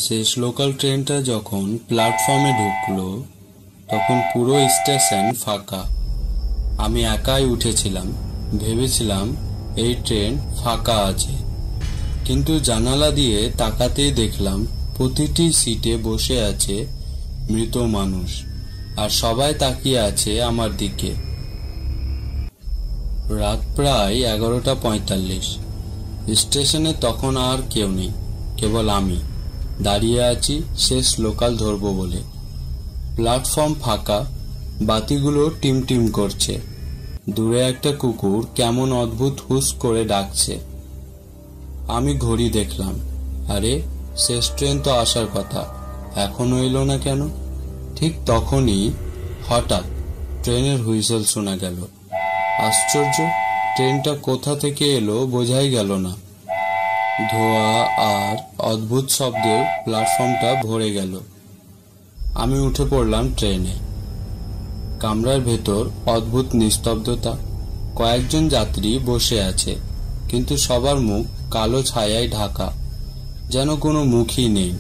শেষ লোকাল ট্রেনটা যখন প্ল্যাটফর্মে ঢুকলো তখন পুরো স্টেশন ফাঁকা। আমি একাই উঠেছিলাম, ভেবেছিলাম এই ট্রেন ফাঁকা আছে, কিন্তু জানালা দিয়ে তাকাতেই দেখলাম প্রতিটি সিটে বসে আছে মৃত মানুষ, আর সবাই তাকিয়ে আছে আমার দিকে। রাত প্রায় 11:45। স্টেশনে তখন আর কেউ নেই, কেবল আমি দাঁড়িয়ে আছি শেষ লোকাল ধরবো বলে। প্ল্যাটফর্ম ফাঁকা, বাতিগুলো টিমটিম করছে। দূরে একটা কুকুর কেমন অদ্ভুত হুস করে ডাকছে। আমি ঘড়ি দেখলাম, আরে শেষ ট্রেন তো আসার কথা, এখনো এলো না কেন? ঠিক তখনই হঠাৎ ট্রেনের হুইসেল শোনা গেল। আশ্চর্য, ট্রেনটা কোথা থেকে এলো বোঝাই গেল না। ধোঁয়া আর অদ্ভুত শব্দে প্ল্যাটফর্মটা ভরে গেল। আমি উঠে পড়লাম ট্রেনে। কামরার ভেতর অদ্ভুত নিস্তব্ধতা। কয়েকজন যাত্রী বসে আছে, কিন্তু সবার মুখ কালো ছায়ায় ঢাকা, যেন কোনো মুখই নেই।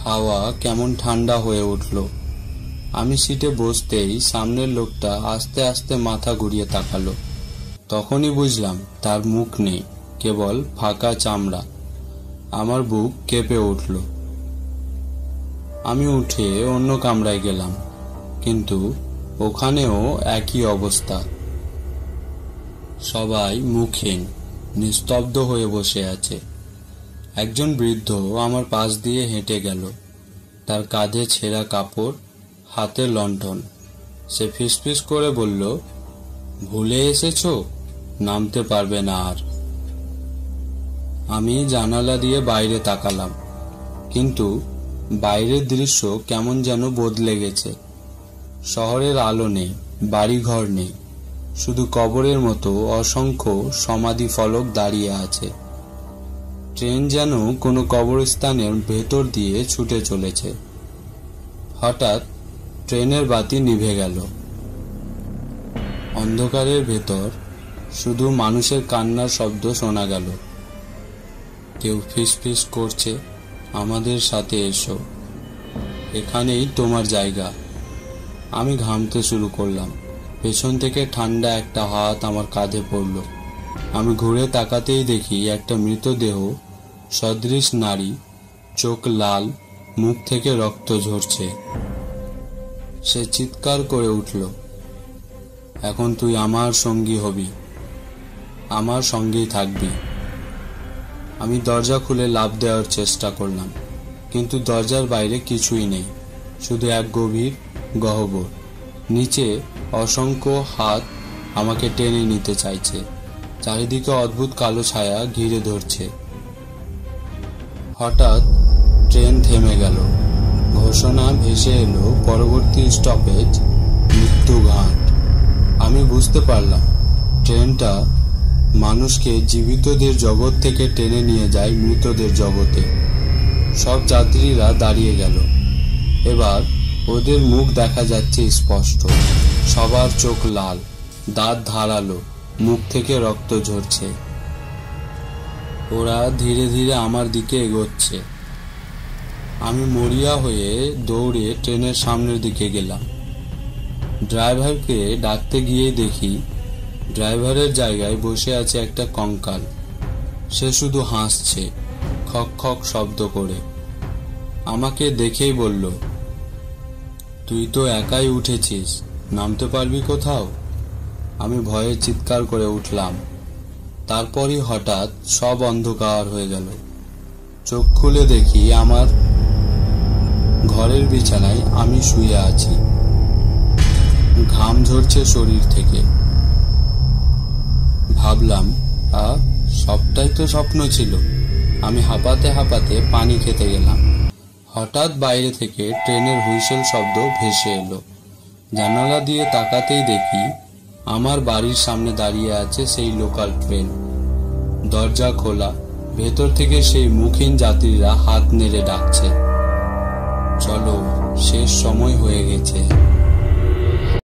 হাওয়া কেমন ঠান্ডা হয়ে উঠল। আমি সিটে বসতেই সামনের লোকটা আস্তে আস্তে মাথা ঘুরিয়ে তাকালো। তখনই বুঝলাম তার মুখ নেই, কেবল ফাঁকা চামড়া। আমার বুক কেঁপে উঠল। আমি উঠে অন্য কামরায় গেলাম, কিন্তু ওখানেও একই অবস্থা। সবাই মুখহীন, নিস্তব্ধ হয়ে বসে আছে। একজন বৃদ্ধ আমার পাশ দিয়ে হেঁটে গেল, তার কাঁধে ছেঁড়া কাপড়, হাতে লণ্ঠন। সে ফিসফিস করে বলল, ভুলে এসেছো, নামতে পারবে না আর। আমি জানালা দিয়ে বাইরে তাকালাম, কিন্তু বাইরের দৃশ্য কেমন যেন বদলে গেছে। শহরের আলো নেই, বাড়িঘর নেই, শুধু কবরের মতো অসংখ্য সমাধি ফলক দাঁড়িয়ে আছে। ট্রেন যেন কোনো কবরস্থানের ভেতর দিয়ে ছুটে চলেছে। হঠাৎ ট্রেনের বাতি নিভে গেল। অন্ধকারের ভেতর শুধু মানুষের কান্নার শব্দ শোনা গেল। কেউ ফিসফিস করছে, আমাদের সাথে এসো, এখানেই তোমার জায়গা। আমি ঘামতে শুরু করলাম। পেছন থেকে ঠান্ডা একটা হাত আমার কাঁধে পড়ল। আমি ঘুরে তাকাতেই দেখি একটা মৃতদেহ সদৃশ নারী, চোখ লাল, মুখ থেকে রক্ত ঝরছে। সে চিৎকার করে উঠল, এখন তুই আমার সঙ্গী হবি, আমার সঙ্গেই থাকবি। আমি দরজা খুলে লাফ দেওয়ার চেষ্টা করলাম, কিন্তু দরজার বাইরে কিছুই নেই, শুধু এক গভীর গহ্বর। নিচে অসংখ্য হাত আমাকে টেনে নিতে চাইছে। চারিদিকে অদ্ভুত কালো ছায়া ঘিরে ধরছে। হঠাৎ ট্রেন থেমে গেল। ঘোষণা ভেসে এলো, পরবর্তী স্টপেজ মৃত্যুঘাট। আমি বুঝতে পারলাম ট্রেনটা মানুষকে জীবিতদের জগৎ থেকে টেনে নিয়ে যায় মৃতদের জগতে। সব যাত্রীরা দাঁড়িয়ে গেল। এবার ওদের মুখ দেখা যাচ্ছে স্পষ্ট। সবার চোখ লাল, দাঁত ধারালো, মুখ থেকে রক্ত ঝরছে। ওরা ধীরে ধীরে আমার দিকে এগোচ্ছে। আমি মরিয়া হয়ে দৌড়ে ট্রেনের সামনের দিকে গেলাম। ড্রাইভারকে ডাকতে গিয়ে দেখি ড্রাইভারের জায়গায় বসে আছে একটা কঙ্কাল। সে শুধু হাসছে, খক খক শব্দ করে। আমাকে দেখেই বলল, তুই তো একাই উঠেছিস, নামতে পারবি কোথাও? আমি ভয়ে চিৎকার করে উঠলাম। তারপরই হঠাৎ সব অন্ধকার হয়ে গেল। চোখ খুলে দেখি আমার ঘরের বিছানায় আমি শুয়ে আছি। ঘাম ঝরছে শরীর থেকে। ভাবলাম, সবটাই তো স্বপ্ন ছিল। আমি হাঁপাতে হাঁপাতে পানি খেতে গেলাম। হঠাৎ বাইরে থেকে ট্রেনের হুইসেল শব্দ ভেসে এলো। জানালা দিয়ে তাকাতেই দেখি আমার বাড়ির সামনে দাঁড়িয়ে আছে সেই লোকাল ট্রেন। দরজা খোলা, ভেতর থেকে সেই মুখহীন যাত্রীরা হাত নেড়ে ডাকছে, চলো, শেষ সময় হয়ে গেছে।